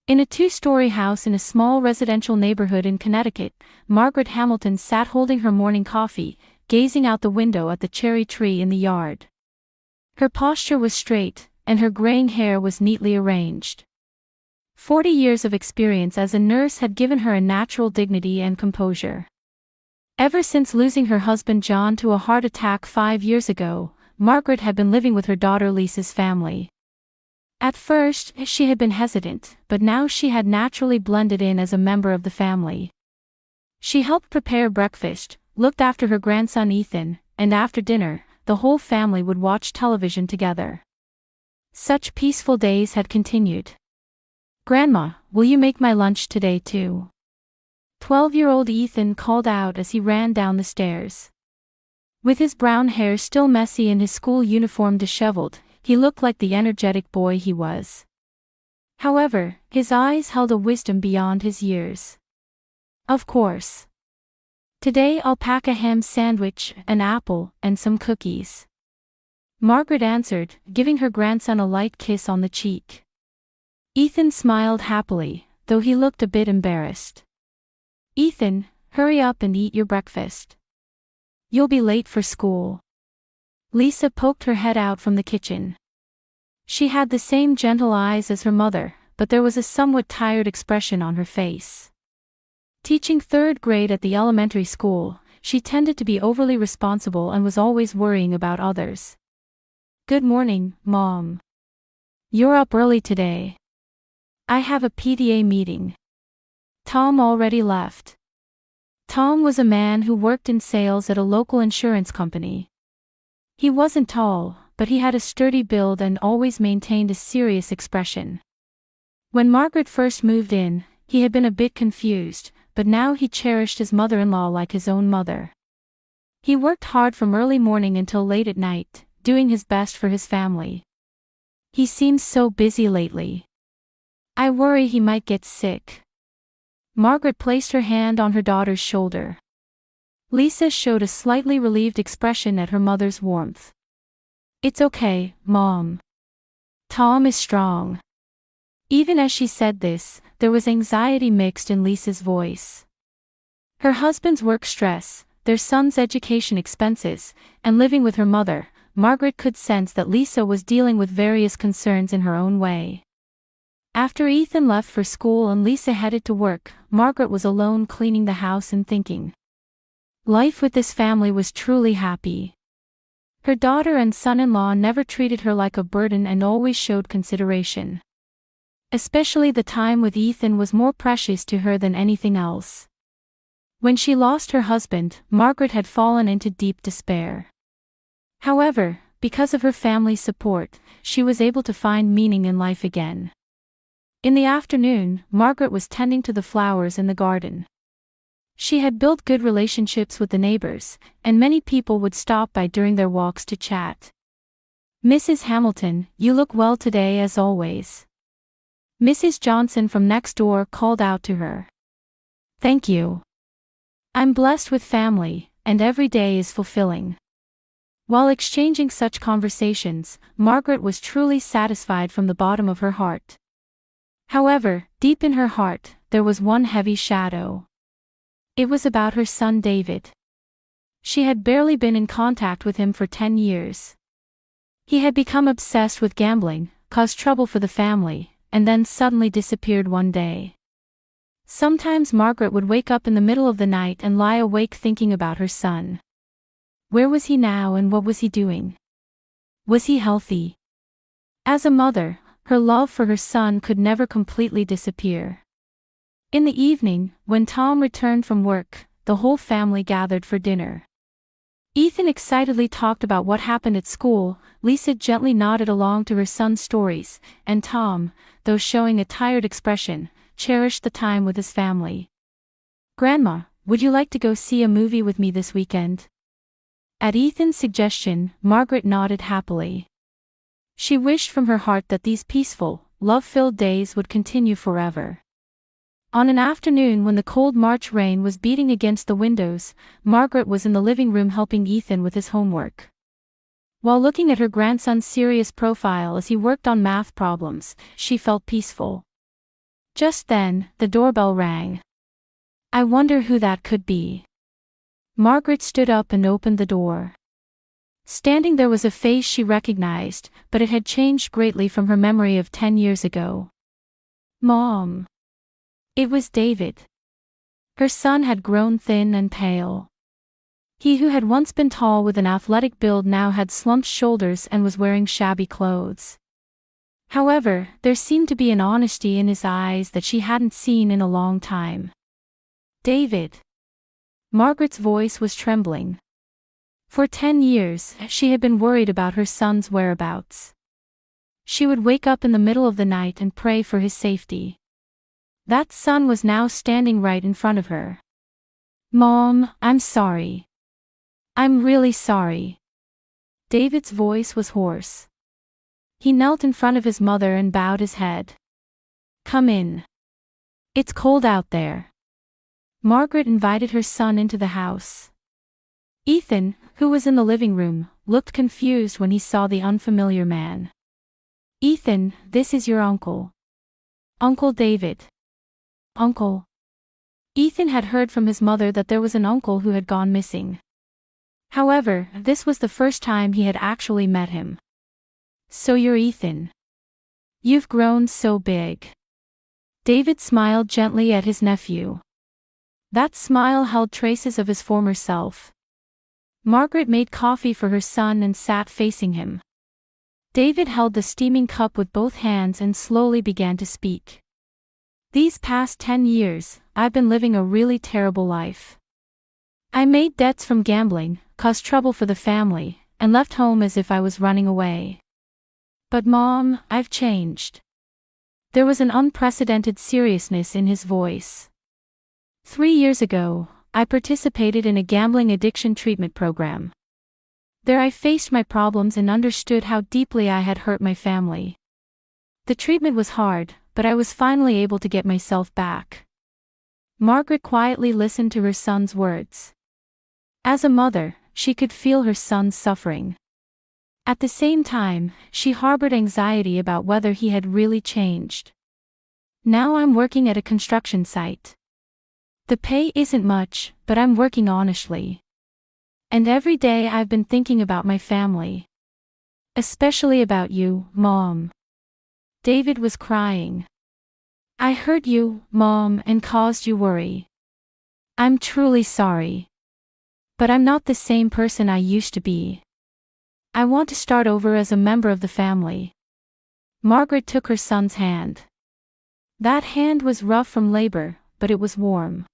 In a two-story house in a small residential neighborhood in Connecticut, Margaret Hamilton sat holding her morning coffee, gazing out the window at the cherry tree in the yard. Her posture was straight, and her graying hair was neatly arranged. 40 years of experience as a nurse had given her a natural dignity and composure. Ever since losing her husband John to a heart attack 5 years ago, Margaret had been living with her daughter Lisa's family. At first, she had been hesitant, but now she had naturally blended in as a member of the family. She helped prepare breakfast, looked after her grandson Ethan, and after dinner, the whole family would watch television together. Such peaceful days had continued. "Grandma, will you make my lunch today too?" 12-year-old Ethan called out as he ran down the stairs. With his brown hair still messy and his school uniform disheveled, he looked like the energetic boy he was. However, his eyes held a wisdom beyond his years. "Of course. Today I'll pack a ham sandwich, an apple, and some cookies," Margaret answered, giving her grandson a light kiss on the cheek. Ethan smiled happily, though he looked a bit embarrassed. "Ethan, hurry up and eat your breakfast. You'll be late for school." Lisa poked her head out from the kitchen. She had the same gentle eyes as her mother, but there was a somewhat tired expression on her face. Teaching 3rd grade at the elementary school, she tended to be overly responsible and was always worrying about others. "Good morning, Mom. You're up early today." "I have a PTA meeting." Tom already left. Tom was a man who worked in sales at a local insurance company. He wasn't tall, but he had a sturdy build and always maintained a serious expression. When Margaret first moved in, he had been a bit confused, but now he cherished his mother-in-law like his own mother. He worked hard from early morning until late at night, doing his best for his family. "He seems so busy lately. I worry he might get sick." Margaret placed her hand on her daughter's shoulder. Lisa showed a slightly relieved expression at her mother's warmth. "It's okay, Mom. Tom is strong." Even as she said this, there was anxiety mixed in Lisa's voice. Her husband's work stress, their son's education expenses, and living with her mother, Margaret could sense that Lisa was dealing with various concerns in her own way. After Ethan left for school and Lisa headed to work, Margaret was alone cleaning the house and thinking. Life with this family was truly happy. Her daughter and son-in-law never treated her like a burden and always showed consideration. Especially the time with Ethan was more precious to her than anything else. When she lost her husband, Margaret had fallen into deep despair. However, because of her family's support, she was able to find meaning in life again. In the afternoon, Margaret was tending to the flowers in the garden. She had built good relationships with the neighbors, and many people would stop by during their walks to chat. "Mrs. Hamilton, you look well today as always." Mrs. Johnson from next door called out to her. "Thank you. I'm blessed with family, and every day is fulfilling." While exchanging such conversations, Margaret was truly satisfied from the bottom of her heart. However, deep in her heart, there was one heavy shadow. It was about her son David. She had barely been in contact with him for 10 years. He had become obsessed with gambling, caused trouble for the family, and then suddenly disappeared one day. Sometimes Margaret would wake up in the middle of the night and lie awake thinking about her son. Where was he now and what was he doing? Was he healthy? As a mother, her love for her son could never completely disappear. In the evening, when Tom returned from work, the whole family gathered for dinner. Ethan excitedly talked about what happened at school, Lisa gently nodded along to her son's stories, and Tom, though showing a tired expression, cherished the time with his family. "Grandma, would you like to go see a movie with me this weekend?" At Ethan's suggestion, Margaret nodded happily. She wished from her heart that these peaceful, love-filled days would continue forever. On an afternoon when the cold March rain was beating against the windows, Margaret was in the living room helping Ethan with his homework. While looking at her grandson's serious profile as he worked on math problems, she felt peaceful. Just then, the doorbell rang. I wonder who that could be. Margaret stood up and opened the door. Standing there was a face she recognized, but it had changed greatly from her memory of 10 years ago. Mom. It was David. Her son had grown thin and pale. He who had once been tall with an athletic build now had slumped shoulders and was wearing shabby clothes. However, there seemed to be an honesty in his eyes that she hadn't seen in a long time. David. Margaret's voice was trembling. For 10 years, she had been worried about her son's whereabouts. She would wake up in the middle of the night and pray for his safety. That son was now standing right in front of her. Mom, I'm sorry. I'm really sorry. David's voice was hoarse. He knelt in front of his mother and bowed his head. Come in. It's cold out there. Margaret invited her son into the house. Ethan, who was in the living room, looked confused when he saw the unfamiliar man. Ethan, this is your uncle. Uncle David. Uncle. Ethan had heard from his mother that there was an uncle who had gone missing. However, this was the first time he had actually met him. So you're Ethan. You've grown so big. David smiled gently at his nephew. That smile held traces of his former self. Margaret made coffee for her son and sat facing him. David held the steaming cup with both hands and slowly began to speak. These past 10 years, I've been living a really terrible life. I made debts from gambling, caused trouble for the family, and left home as if I was running away. But Mom, I've changed. There was an unprecedented seriousness in his voice. 3 years ago, I participated in a gambling addiction treatment program. There I faced my problems and understood how deeply I had hurt my family. The treatment was hard, but I was finally able to get myself back. Margaret quietly listened to her son's words. As a mother, she could feel her son's suffering. At the same time, she harbored anxiety about whether he had really changed. Now I'm working at a construction site. The pay isn't much, but I'm working honestly. And every day I've been thinking about my family. Especially about you, Mom. David was crying. I hurt you, Mom, and caused you worry. I'm truly sorry. But I'm not the same person I used to be. I want to start over as a member of the family. Margaret took her son's hand. That hand was rough from labor, but it was warm.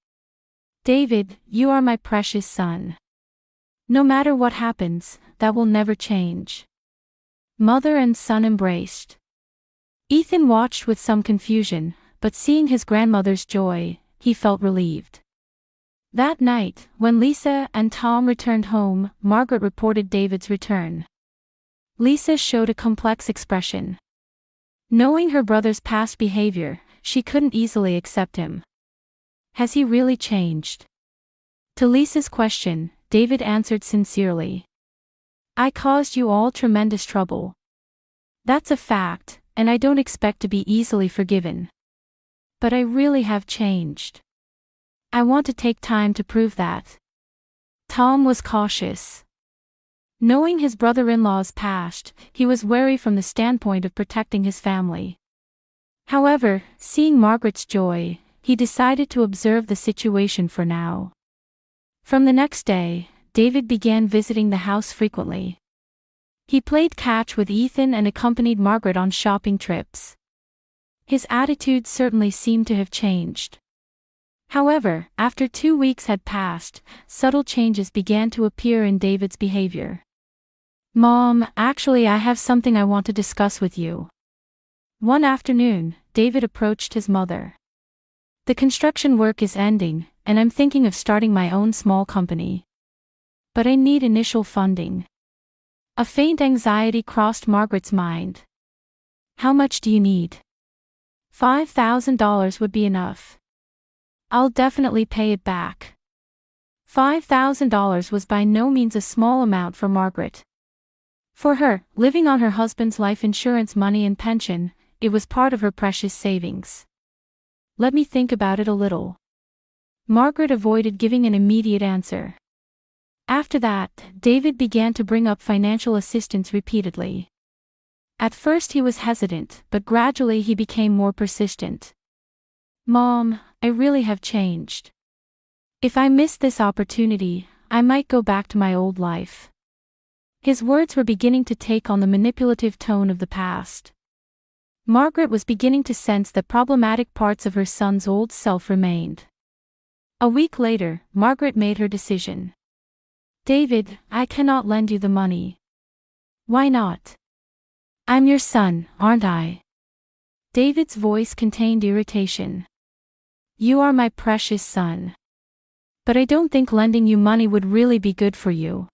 David, you are my precious son. No matter what happens, that will never change. Mother and son embraced. Ethan watched with some confusion, but seeing his grandmother's joy, he felt relieved. That night, when Lisa and Tom returned home, Margaret reported David's return. Lisa showed a complex expression. Knowing her brother's past behavior, she couldn't easily accept him. Has he really changed? To Lisa's question, David answered sincerely. I caused you all tremendous trouble. That's a fact, and I don't expect to be easily forgiven. But I really have changed. I want to take time to prove that. Tom was cautious. Knowing his brother-in-law's past, he was wary from the standpoint of protecting his family. However, seeing Margaret's joy, he decided to observe the situation for now. From the next day, David began visiting the house frequently. He played catch with Ethan and accompanied Margaret on shopping trips. His attitude certainly seemed to have changed. However, after 2 weeks had passed, subtle changes began to appear in David's behavior. Mom, actually I have something I want to discuss with you. One afternoon, David approached his mother. The construction work is ending, and I'm thinking of starting my own small company. But I need initial funding. A faint anxiety crossed Margaret's mind. How much do you need? $5,000 would be enough. I'll definitely pay it back. $5,000 was by no means a small amount for Margaret. For her, living on her husband's life insurance money and pension, it was part of her precious savings. let me think about it a little. Margaret avoided giving an immediate answer. After that, David began to bring up financial assistance repeatedly. At first he was hesitant, but gradually he became more persistent. Mom, I really have changed. If I miss this opportunity, I might go back to my old life. His words were beginning to take on the manipulative tone of the past. Margaret was beginning to sense that problematic parts of her son's old self remained. A week later, Margaret made her decision. David, I cannot lend you the money. Why not? I'm your son, aren't I? David's voice contained irritation. You are my precious son. But I don't think lending you money would really be good for you.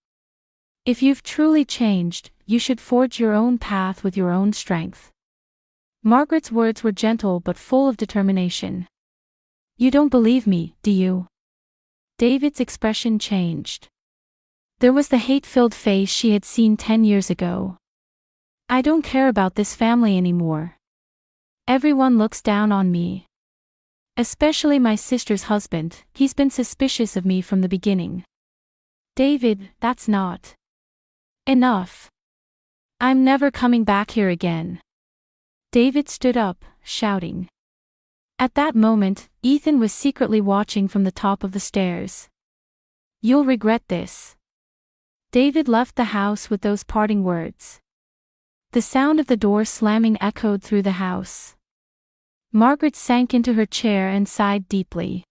If you've truly changed, you should forge your own path with your own strength. Margaret's words were gentle but full of determination. You don't believe me, do you? David's expression changed. There was the hate-filled face she had seen 10 years ago. I don't care about this family anymore. Everyone looks down on me. Especially my sister's husband, he's been suspicious of me from the beginning. David, that's not enough. I'm never coming back here again. David stood up, shouting. At that moment, Ethan was secretly watching from the top of the stairs. You'll regret this. David left the house with those parting words. The sound of the door slamming echoed through the house. Margaret sank into her chair and sighed deeply.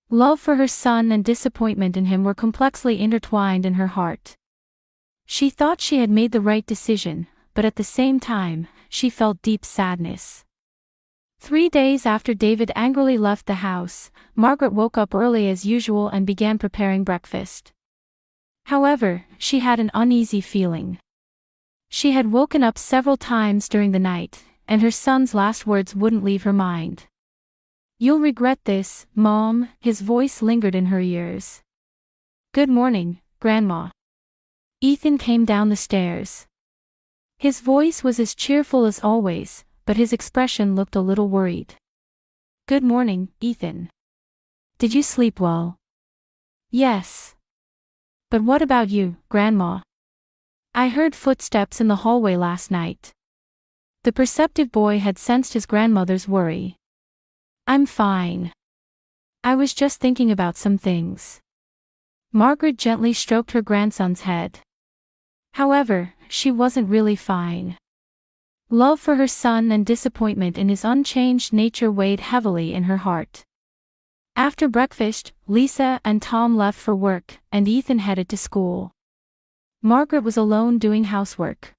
Love for her son and disappointment in him were complexly intertwined in her heart. She thought she had made the right decision, but at the same time, she felt deep sadness. 3 days after David angrily left the house, Margaret woke up early as usual and began preparing breakfast. However, she had an uneasy feeling. She had woken up several times during the night, and her son's last words wouldn't leave her mind. You'll regret this, Mom, his voice lingered in her ears. Good morning, Grandma. Ethan came down the stairs. His voice was as cheerful as always, but his expression looked a little worried. Good morning, Ethan. Did you sleep well? Yes. But what about you, Grandma? I heard footsteps in the hallway last night. The perceptive boy had sensed his grandmother's worry. I'm fine. I was just thinking about some things. Margaret gently stroked her grandson's head. However, she wasn't really fine. Love for her son and disappointment in his unchanged nature weighed heavily in her heart. After breakfast, Lisa and Tom left for work, and Ethan headed to school. Margaret was alone doing housework.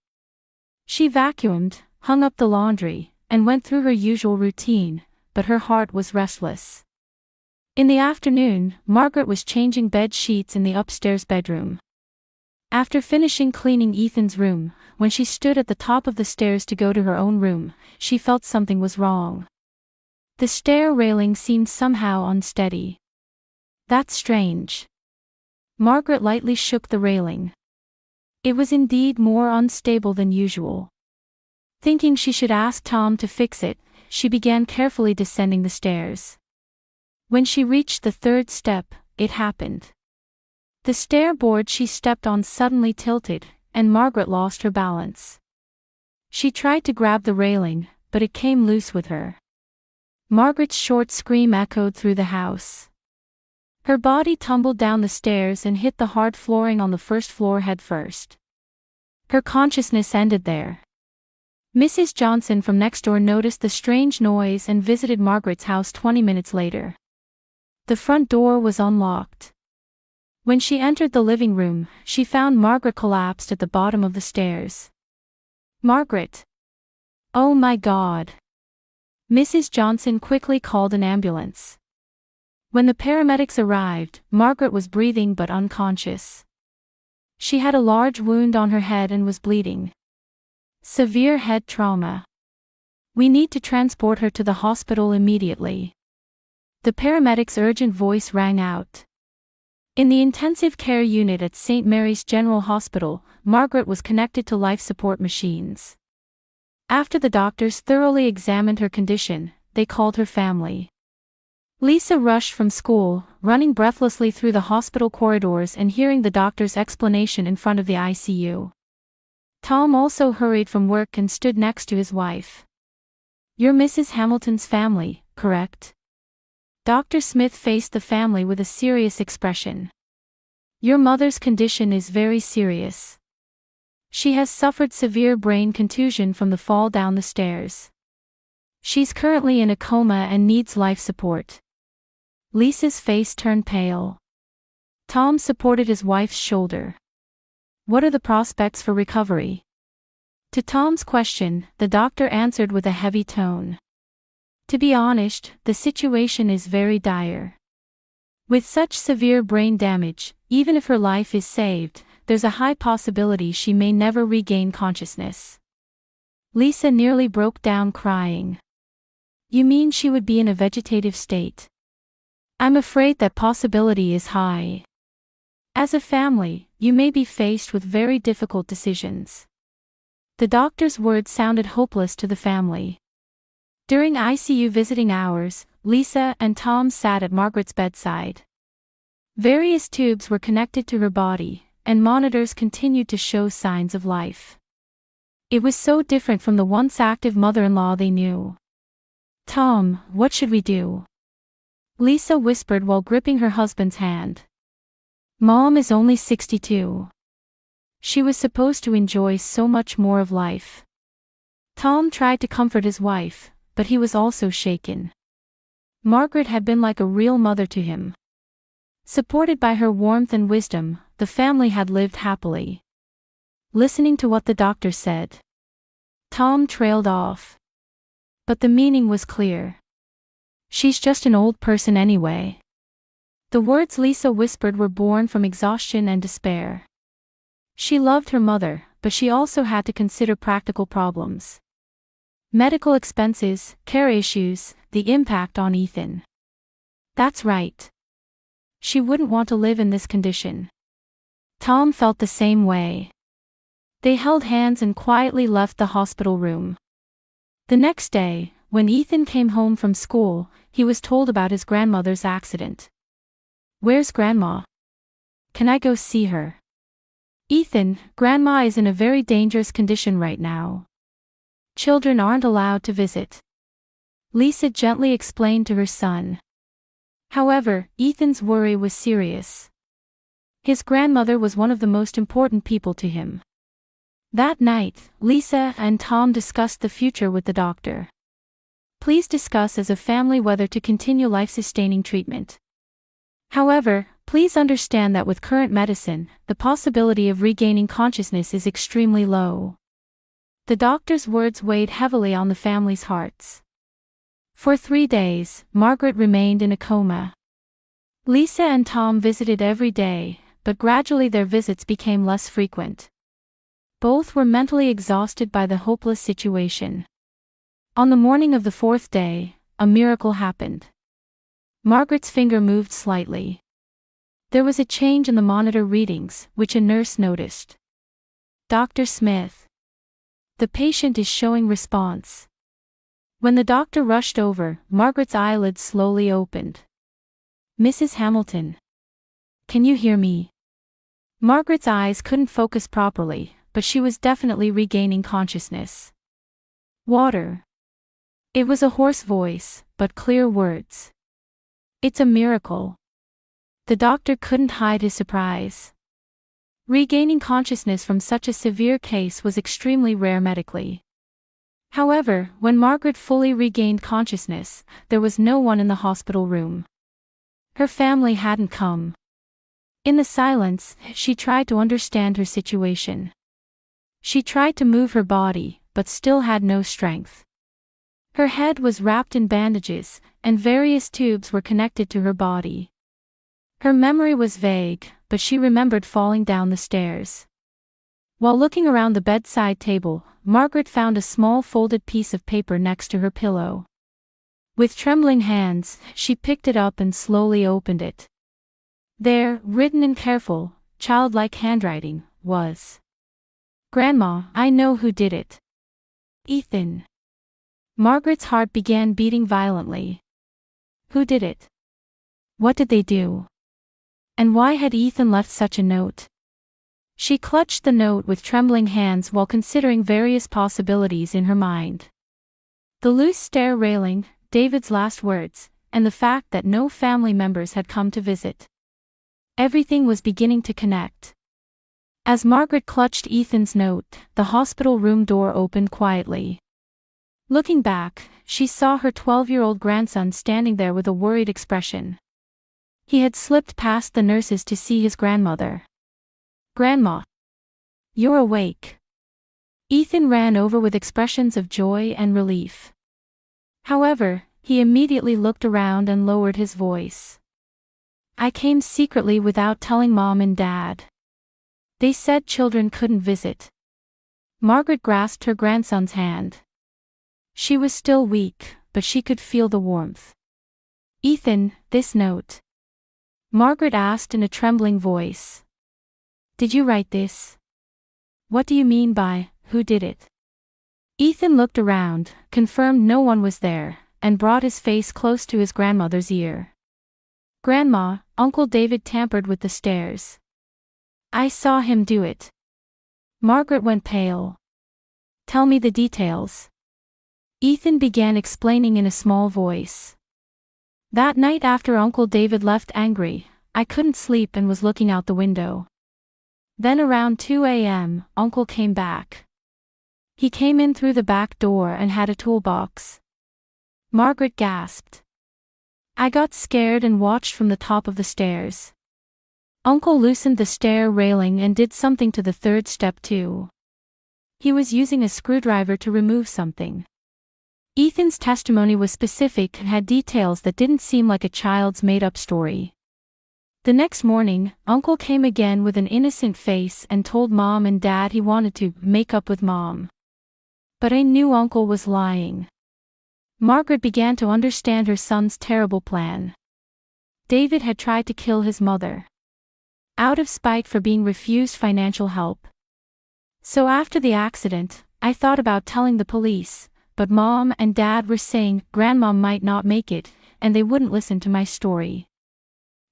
She vacuumed, hung up the laundry, and went through her usual routine, but her heart was restless. In the afternoon, Margaret was changing bed sheets in the upstairs bedroom. After finishing cleaning Ethan's room, when she stood at the top of the stairs to go to her own room, she felt something was wrong. The stair railing seemed somehow unsteady. That's strange. Margaret lightly shook the railing. It was indeed more unstable than usual. Thinking she should ask Tom to fix it, she began carefully descending the stairs. When she reached the 3rd step, it happened. The stair board she stepped on suddenly tilted, and Margaret lost her balance. She tried to grab the railing, but it came loose with her. Margaret's short scream echoed through the house. Her body tumbled down the stairs and hit the hard flooring on the 1st floor head first. Her consciousness ended there. Mrs. Johnson from next door noticed the strange noise and visited Margaret's house 20 minutes later. The front door was unlocked. When she entered the living room, she found Margaret collapsed at the bottom of the stairs. Margaret! Oh my God! Mrs. Johnson quickly called an ambulance. When the paramedics arrived, Margaret was breathing but unconscious. She had a large wound on her head and was bleeding. Severe head trauma. We need to transport her to the hospital immediately. The paramedics' urgent voice rang out. In the intensive care unit at St. Mary's General Hospital, Margaret was connected to life support machines. After the doctors thoroughly examined her condition, they called her family. Lisa rushed from school, running breathlessly through the hospital corridors and hearing the doctor's explanation in front of the ICU. Tom also hurried from work and stood next to his wife. "You're Mrs. Hamilton's family, correct?" Dr. Smith faced the family with a serious expression. "Your mother's condition is very serious. She has suffered severe brain contusion from the fall down the stairs. She's currently in a coma and needs life support." Lisa's face turned pale. Tom supported his wife's shoulder. "What are the prospects for recovery?" To Tom's question, the doctor answered with a heavy tone. "To be honest, the situation is very dire. With such severe brain damage, even if her life is saved, there's a high possibility she may never regain consciousness." Lisa nearly broke down crying. "You mean she would be in a vegetative state?" "I'm afraid that possibility is high. As a family, you may be faced with very difficult decisions." The doctor's words sounded hopeless to the family. During ICU visiting hours, Lisa and Tom sat at Margaret's bedside. Various tubes were connected to her body, and monitors continued to show signs of life. It was so different from the once active mother-in-law they knew. "Tom, what should we do?" Lisa whispered while gripping her husband's hand. "Mom is only 62. She was supposed to enjoy so much more of life." Tom tried to comfort his wife, but he was also shaken. Margaret had been like a real mother to him. Supported by her warmth and wisdom, the family had lived happily. Listening to what the doctor said, Tom trailed off. But the meaning was clear. "She's just an old person anyway." The words Lisa whispered were born from exhaustion and despair. She loved her mother, but she also had to consider practical problems. Medical expenses, care issues, the impact on Ethan. That's right. She wouldn't want to live in this condition. Tom felt the same way. They held hands and quietly left the hospital room. The next day, when Ethan came home from school, he was told about his grandmother's accident. "Where's Grandma? Can I go see her?" "Ethan, Grandma is in a very dangerous condition right now. Children aren't allowed to visit," Lisa gently explained to her son. However, Ethan's worry was serious. His grandmother was one of the most important people to him. That night, Lisa and Tom discussed the future with the doctor. "Please discuss as a family whether to continue life-sustaining treatment. However, please understand that with current medicine, the possibility of regaining consciousness is extremely low." The doctor's words weighed heavily on the family's hearts. For 3 days, Margaret remained in a coma. Lisa and Tom visited every day, but gradually their visits became less frequent. Both were mentally exhausted by the hopeless situation. On the morning of the 4th day, a miracle happened. Margaret's finger moved slightly. There was a change in the monitor readings, which a nurse noticed. "Dr. Smith. The patient is showing response." When the doctor rushed over, Margaret's eyelids slowly opened. "Mrs. Hamilton. Can you hear me?" Margaret's eyes couldn't focus properly, but she was definitely regaining consciousness. "Water." It was a hoarse voice, but clear words. "It's a miracle." The doctor couldn't hide his surprise. Regaining consciousness from such a severe case was extremely rare medically. However, when Margaret fully regained consciousness, there was no one in the hospital room. Her family hadn't come. In the silence, she tried to understand her situation. She tried to move her body, but still had no strength. Her head was wrapped in bandages, and various tubes were connected to her body. Her memory was vague, but she remembered falling down the stairs. While looking around the bedside table, Margaret found a small folded piece of paper next to her pillow. With trembling hands, she picked it up and slowly opened it. There, written in careful, childlike handwriting, was, "Grandma, I know who did it. Ethan." Margaret's heart began beating violently. Who did it? What did they do? And why had Ethan left such a note? She clutched the note with trembling hands while considering various possibilities in her mind. The loose stair railing, David's last words, and the fact that no family members had come to visit. Everything was beginning to connect. As Margaret clutched Ethan's note, the hospital room door opened quietly. Looking back, she saw her 12-year-old grandson standing there with a worried expression. He had slipped past the nurses to see his grandmother. "Grandma! You're awake." Ethan ran over with expressions of joy and relief. However, he immediately looked around and lowered his voice. "I came secretly without telling Mom and Dad. They said children couldn't visit." Margaret grasped her grandson's hand. She was still weak, but she could feel the warmth. "Ethan, this note?" Margaret asked in a trembling voice. "Did you write this? What do you mean by, who did it?" Ethan looked around, confirmed no one was there, and brought his face close to his grandmother's ear. "Grandma, Uncle David tampered with the stairs. I saw him do it." Margaret went pale. "Tell me the details." Ethan began explaining in a small voice. "That night after Uncle David left angry, I couldn't sleep and was looking out the window. Then around 2 a.m., Uncle came back. He came in through the back door and had a toolbox." Margaret gasped. "I got scared and watched from the top of the stairs. Uncle loosened the stair railing and did something to the third step too. He was using a screwdriver to remove something." Ethan's testimony was specific and had details that didn't seem like a child's made-up story. The next morning, Uncle came again with an innocent face and told Mom and Dad he wanted to make up with Mom. But I knew Uncle was lying. Margaret began to understand her son's terrible plan. David had tried to kill his mother, out of spite for being refused financial help. So after the accident, I thought about telling the police, but Mom and Dad were saying Grandma might not make it, and they wouldn't listen to my story.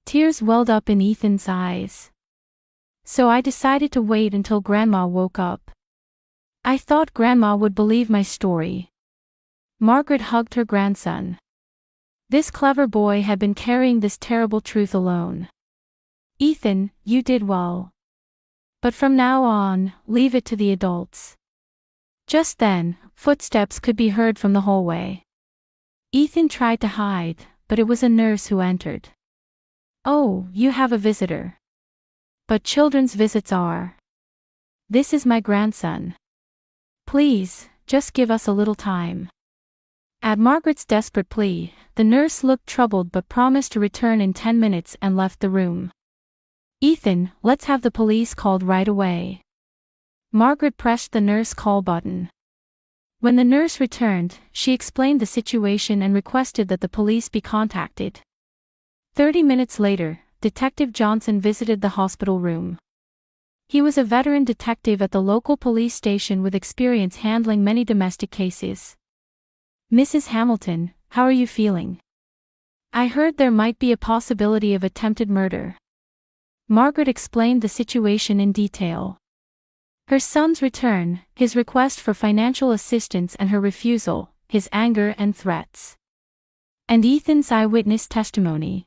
Tears welled up in Ethan's eyes. "So I decided to wait until Grandma woke up. I thought Grandma would believe my story." Margaret hugged her grandson. This clever boy had been carrying this terrible truth alone. "Ethan, you did well. But from now on, leave it to the adults." Just then, footsteps could be heard from the hallway. Ethan tried to hide, but it was a nurse who entered. "Oh, you have a visitor. But children's visits are. This is my grandson. Please, just give us a little time." At Margaret's desperate plea, the nurse looked troubled but promised to return in 10 minutes and left the room. "Ethan, let's have the police called right away." Margaret pressed the nurse call button. When the nurse returned, she explained the situation and requested that the police be contacted. 30 minutes later, Detective Johnson visited the hospital room. He was a veteran detective at the local police station with experience handling many domestic cases. "Mrs. Hamilton, how are you feeling? I heard there might be a possibility of attempted murder." Margaret explained the situation in detail. Her son's return, his request for financial assistance and her refusal, his anger and threats. And Ethan's eyewitness testimony.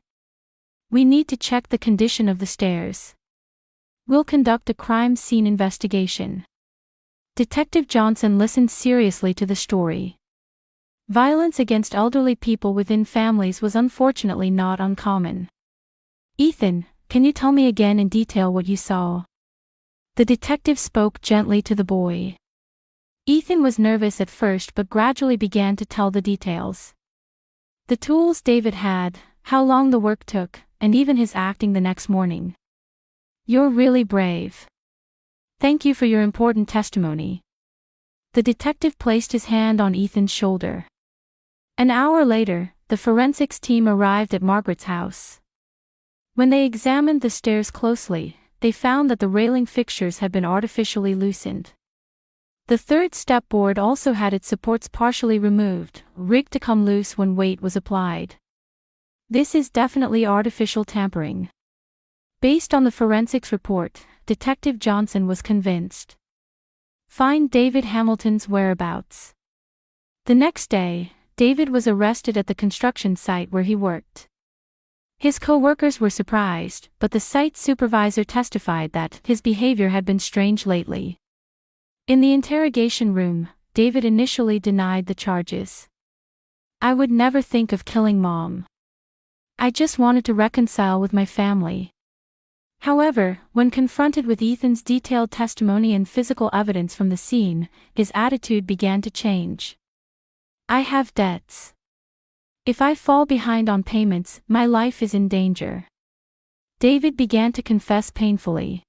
"We need to check the condition of the stairs. We'll conduct a crime scene investigation." Detective Johnson listened seriously to the story. Violence against elderly people within families was unfortunately not uncommon. "Ethan, can you tell me again in detail what you saw?" The detective spoke gently to the boy. Ethan was nervous at first but gradually began to tell the details. The tools David had, how long the work took, and even his acting the next morning. "You're really brave. Thank you for your important testimony." The detective placed his hand on Ethan's shoulder. An hour later, the forensics team arrived at Margaret's house. When they examined the stairs closely, they found that the railing fixtures had been artificially loosened. The third step board also had its supports partially removed, rigged to come loose when weight was applied. This is definitely artificial tampering. Based on the forensics report, Detective Johnson was convinced. Find David Hamilton's whereabouts. The next day, David was arrested at the construction site where he worked. His co-workers were surprised, but the site supervisor testified that his behavior had been strange lately. In the interrogation room, David initially denied the charges. "I would never think of killing Mom. I just wanted to reconcile with my family." However, when confronted with Ethan's detailed testimony and physical evidence from the scene, his attitude began to change. "I have debts. If I fall behind on payments, my life is in danger." David began to confess painfully.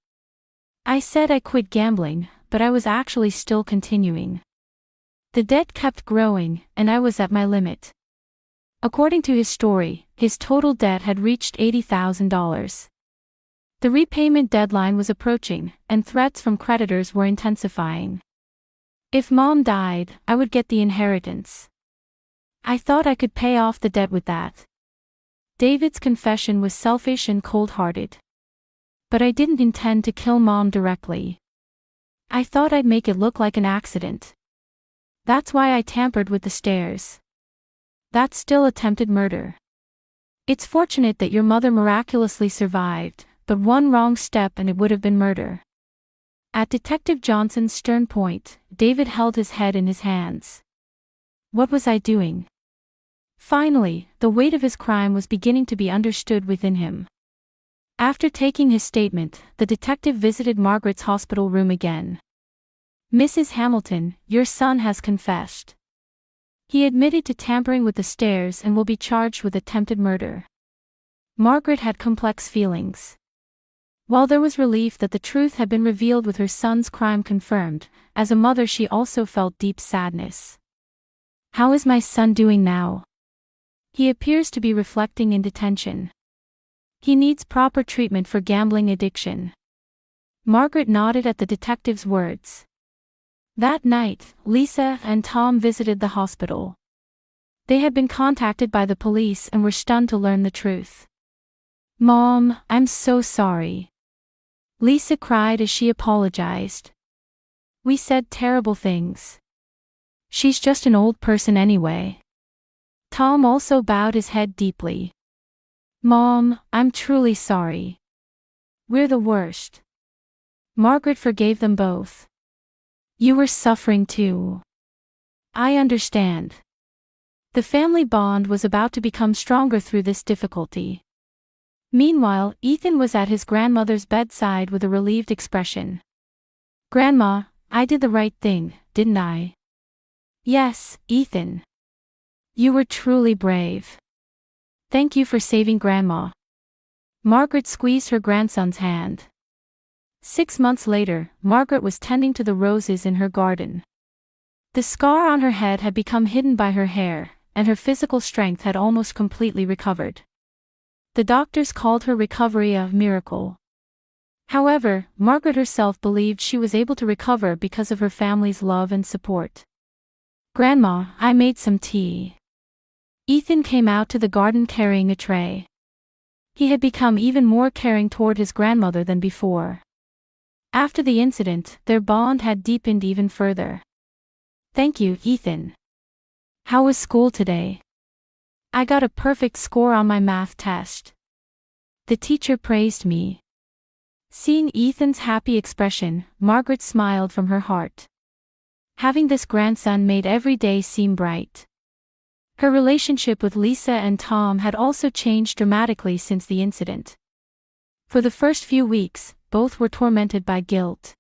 "I said I quit gambling, but I was actually still continuing. The debt kept growing, and I was at my limit." According to his story, his total debt had reached $80,000. The repayment deadline was approaching, and threats from creditors were intensifying. "If Mom died, I would get the inheritance. I thought I could pay off the debt with that." David's confession was selfish and cold-hearted. "But I didn't intend to kill Mom directly. I thought I'd make it look like an accident. That's why I tampered with the stairs. That's still attempted murder. It's fortunate that your mother miraculously survived, but one wrong step and it would have been murder." At Detective Johnson's stern point, David held his head in his hands. What was I doing? Finally, the weight of his crime was beginning to be understood within him. After taking his statement, the detective visited Margaret's hospital room again. "Mrs. Hamilton, your son has confessed. He admitted to tampering with the stairs and will be charged with attempted murder." Margaret had complex feelings. While there was relief that the truth had been revealed with her son's crime confirmed, as a mother she also felt deep sadness. "How is my son doing now? He appears to be reflecting in detention. He needs proper treatment for gambling addiction." Margaret nodded at the detective's words. That night, Lisa and Tom visited the hospital. They had been contacted by the police and were stunned to learn the truth. "Mom, I'm so sorry." Lisa cried as she apologized. "We said terrible things. She's just an old person anyway." Tom also bowed his head deeply. "Mom, I'm truly sorry. We're the worst." Margaret forgave them both. "You were suffering too. I understand." The family bond was about to become stronger through this difficulty. Meanwhile, Ethan was at his grandmother's bedside with a relieved expression. "Grandma, I did the right thing, didn't I?" "Yes, Ethan. You were truly brave. Thank you for saving Grandma." Margaret squeezed her grandson's hand. 6 months later, Margaret was tending to the roses in her garden. The scar on her head had become hidden by her hair, and her physical strength had almost completely recovered. The doctors called her recovery a miracle. However, Margaret herself believed she was able to recover because of her family's love and support. "Grandma, I made some tea." Ethan came out to the garden carrying a tray. He had become even more caring toward his grandmother than before. After the incident, their bond had deepened even further. "Thank you, Ethan. How was school today?" "I got a perfect score on my math test. The teacher praised me." Seeing Ethan's happy expression, Margaret smiled from her heart. Having this grandson made every day seem bright. Her relationship with Lisa and Tom had also changed dramatically since the incident. For the first few weeks, both were tormented by guilt.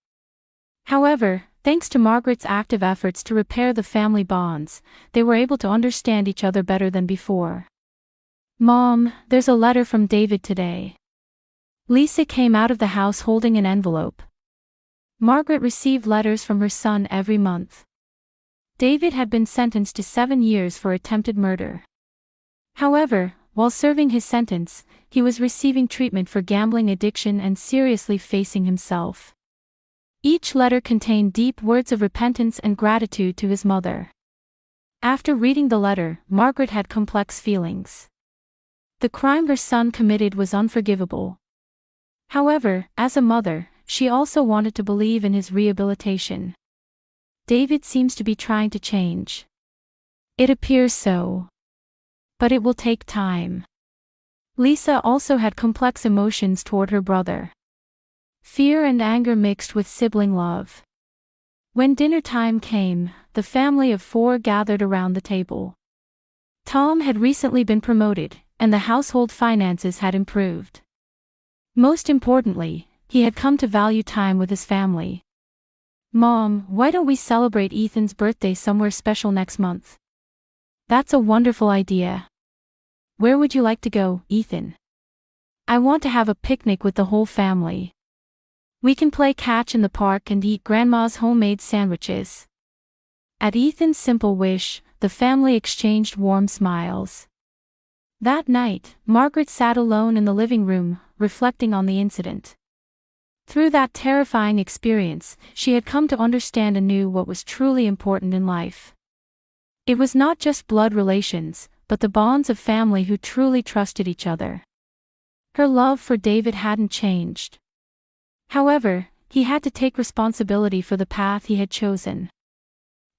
However, thanks to Margaret's active efforts to repair the family bonds, they were able to understand each other better than before. "Mom, there's a letter from David today." Lisa came out of the house holding an envelope. Margaret received letters from her son every month. David had been sentenced to 7 years for attempted murder. However, while serving his sentence, he was receiving treatment for gambling addiction and seriously facing himself. Each letter contained deep words of repentance and gratitude to his mother. After reading the letter, Margaret had complex feelings. The crime her son committed was unforgivable. However, as a mother, she also wanted to believe in his rehabilitation. David seems to be trying to change. It appears so. But it will take time. Lisa also had complex emotions toward her brother. Fear and anger mixed with sibling love. When dinner time came, the family of 4 gathered around the table. Tom had recently been promoted, and the household finances had improved. Most importantly, he had come to value time with his family. "Mom, why don't we celebrate Ethan's birthday somewhere special next month?" "That's a wonderful idea. Where would you like to go, Ethan?" "I want to have a picnic with the whole family. We can play catch in the park and eat Grandma's homemade sandwiches." At Ethan's simple wish, the family exchanged warm smiles. That night, Margaret sat alone in the living room, reflecting on the incident. Through that terrifying experience, she had come to understand anew what was truly important in life. It was not just blood relations, but the bonds of family who truly trusted each other. Her love for David hadn't changed. However, he had to take responsibility for the path he had chosen.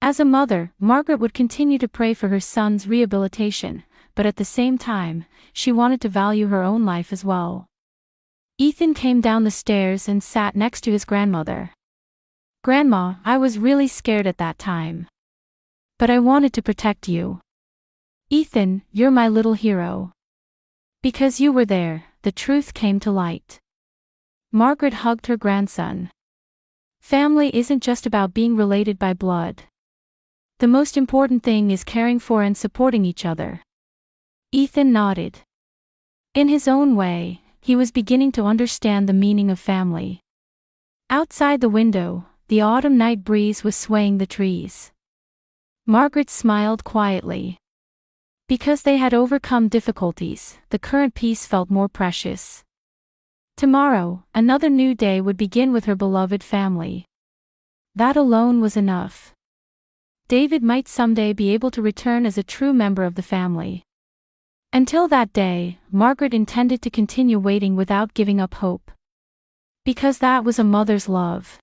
As a mother, Margaret would continue to pray for her son's rehabilitation, but at the same time, she wanted to value her own life as well. Ethan came down the stairs and sat next to his grandmother. "Grandma, I was really scared at that time. But I wanted to protect you. Ethan, you're my little hero. Because you were there, the truth came to light." Margaret hugged her grandson. Family isn't just about being related by blood. The most important thing is caring for and supporting each other. Ethan nodded. In his own way, he was beginning to understand the meaning of family. Outside the window, the autumn night breeze was swaying the trees. Margaret smiled quietly. Because they had overcome difficulties, the current peace felt more precious. Tomorrow, another new day would begin with her beloved family. That alone was enough. David might someday be able to return as a true member of the family. Until that day, Margaret intended to continue waiting without giving up hope. Because that was a mother's love.